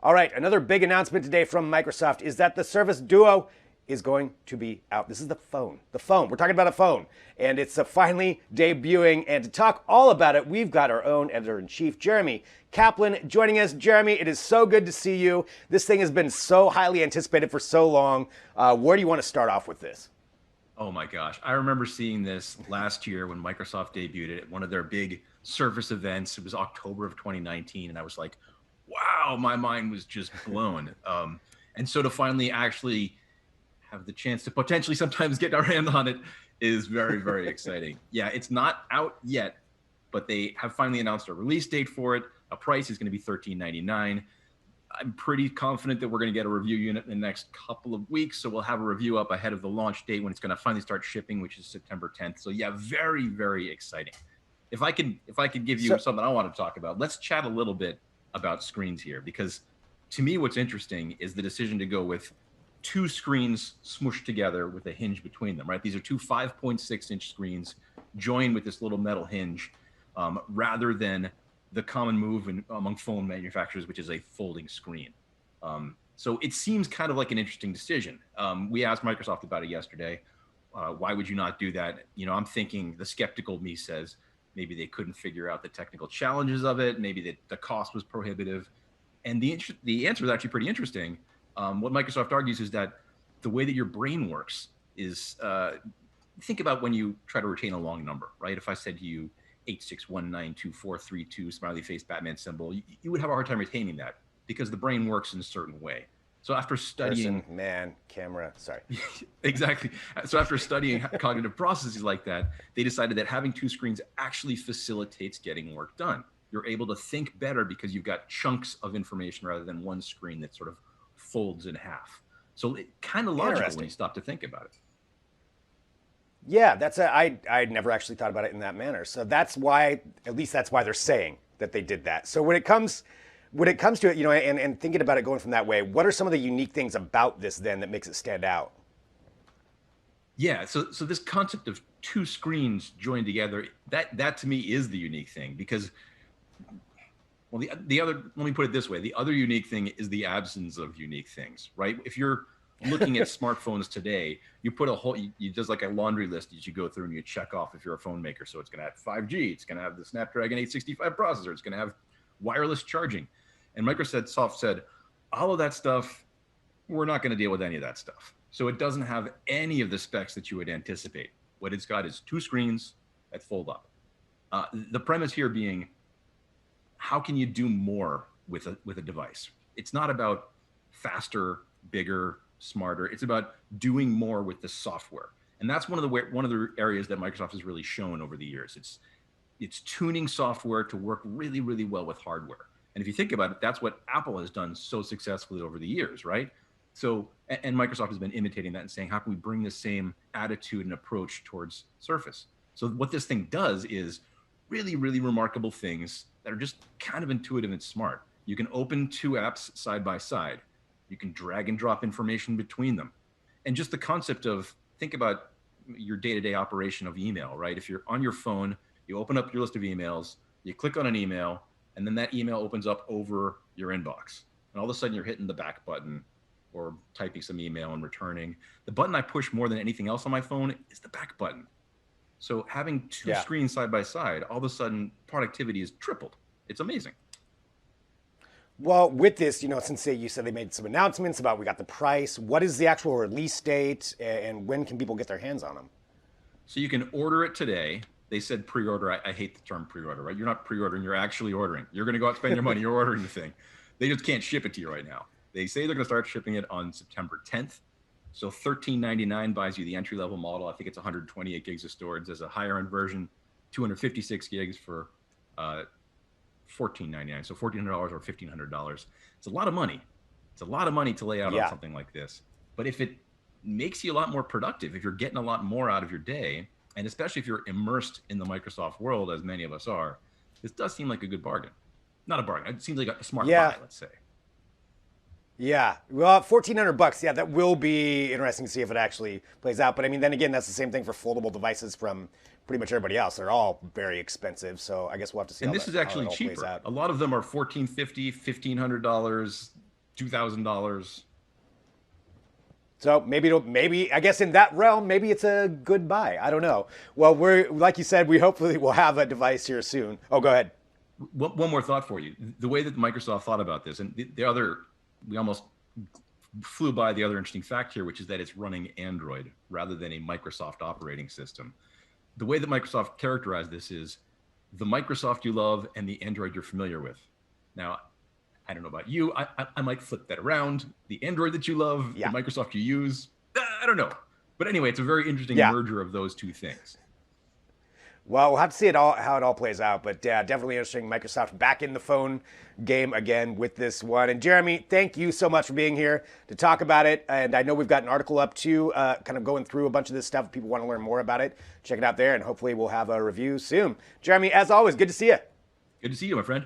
All right, another big announcement today from Microsoft is that the Surface Duo is going to be out. This is the phone. The phone. We're talking about a phone. And it's finally debuting. And to talk all about it, we've got our own editor-in-chief, Jeremy Kaplan, joining us. Jeremy, it is so good to see you. This thing has been so highly anticipated for so long. Where do you want to start off with this? Oh my gosh. I remember seeing this last year when Microsoft debuted it at one of their big Surface events. It was October of 2019. And I was like, wow, my mind was just blown. And so to finally actually have the chance to potentially sometimes get our hand on it is very, very exciting. Yeah, it's not out yet, but they have finally announced a release date for it. A price is going to be $13.99. I'm pretty confident that we're going to get a review unit in the next couple of weeks. So we'll have a review up ahead of the launch date when it's going to finally start shipping, which is September 10th. So yeah, very, very exciting. If I could give you something I want to talk about, let's chat a little bit about screens here, because to me, what's interesting is the decision to go with two screens smooshed together with a hinge between them, right? These are two 5.6-inch screens joined with this little metal hinge, rather than the common move among phone manufacturers, which is a folding screen. So it seems kind of like an interesting decision. We asked Microsoft about it yesterday. Why would you not do that? You know, I'm thinking the skeptical me says maybe they couldn't figure out the technical challenges of it. Maybe the cost was prohibitive. And the answer is actually pretty interesting. What Microsoft argues is that the way that your brain works is, think about when you try to retain a long number, right? If I said to you 86192432 smiley face Batman symbol, you would have a hard time retaining that because the brain works in a certain way. So after studying Person, man, camera, sorry. exactly. So after studying cognitive processes like that, they decided that having two screens actually facilitates getting work done. You're able to think better because you've got chunks of information rather than one screen that sort of folds in half. So it kind of logical when you stop to think about it. Yeah, I'd never actually thought about it in that manner. So that's why, at least that's why they're saying that they did that. So when it comes to it, you know, and thinking about it going from that way, what are some of the unique things about this then that makes it stand out? Yeah, so this concept of two screens joined together, that to me is the unique thing, because well, the other, let me put it this way, the other unique thing is the absence of unique things, right? If you're looking at smartphones today, you put a whole, you just like a laundry list that you go through and you check off if you're a phone maker. So it's going to have 5G, it's going to have the Snapdragon 865 processor, it's going to have wireless charging. And Microsoft said, all of that stuff, we're not going to deal with any of that stuff. So it doesn't have any of the specs that you would anticipate. What it's got is two screens that fold up. The premise here being, how can you do more with a device? It's not about faster, bigger, smarter. It's about doing more with the software. And that's one of the areas that Microsoft has really shown over the years. It's tuning software to work really, really well with hardware. And if you think about it, that's what Apple has done so successfully over the years, right? So, and Microsoft has been imitating that and saying, how can we bring the same attitude and approach towards Surface? So what this thing does is really, really remarkable things that are just kind of intuitive and smart. You can open two apps side by side. You can drag and drop information between them. And just the concept of, think about your day-to-day operation of email, right? If you're on your phone, you open up your list of emails, you click on an email, and then that email opens up over your inbox. And all of a sudden you're hitting the back button or typing some email and returning. The button I push more than anything else on my phone is the back button. So having two screens side by side, all of a sudden productivity is tripled. It's amazing. Well, with this, you know, since you said they made some announcements about we got the price, what is the actual release date and when can people get their hands on them? So you can order it today. They said pre-order. I hate the term pre-order, right? You're not pre-ordering, you're actually ordering. You're going to go out and spend your money, you're ordering the thing. They just can't ship it to you right now. They say they're going to start shipping it on September 10th. So $13.99 buys you the entry-level model. I think it's 128 gigs of storage. There's a higher-end version, 256 gigs for $14.99. So $1,400 or $1,500. It's a lot of money. It's a lot of money to lay out on something like this. But if it makes you a lot more productive, if you're getting a lot more out of your day, and especially if you're immersed in the Microsoft world, as many of us are, this does seem like a good bargain. Not a bargain. It seems like a smart buy, let's say. Yeah, well, $1,400. Yeah, that will be interesting to see if it actually plays out. But I mean, then again, that's the same thing for foldable devices from pretty much everybody else. They're all very expensive, so I guess we'll have to see. And this is actually cheaper. A lot of them are $1,450, $1,500. $2,000. So maybe I guess in that realm, maybe it's a good buy. I don't know. Well, we're like you said, we hopefully will have a device here soon. Oh, go ahead. One more thought for you. The way that Microsoft thought about this, and we almost flew by the other interesting fact here, which is that it's running Android rather than a Microsoft operating system. The way that Microsoft characterized this is the Microsoft you love and the Android you're familiar with. Now, I don't know about you. I might flip that around. The Android that you love, the Microsoft you use, I don't know. But anyway, it's a very interesting merger of those two things. Well, we'll have to see how it all plays out. But definitely interesting. Microsoft back in the phone game again with this one. And Jeremy, thank you so much for being here to talk about it. And I know we've got an article up too, kind of going through a bunch of this stuff. If people want to learn more about it, check it out there. And hopefully we'll have a review soon. Jeremy, as always, good to see you. Good to see you, my friend.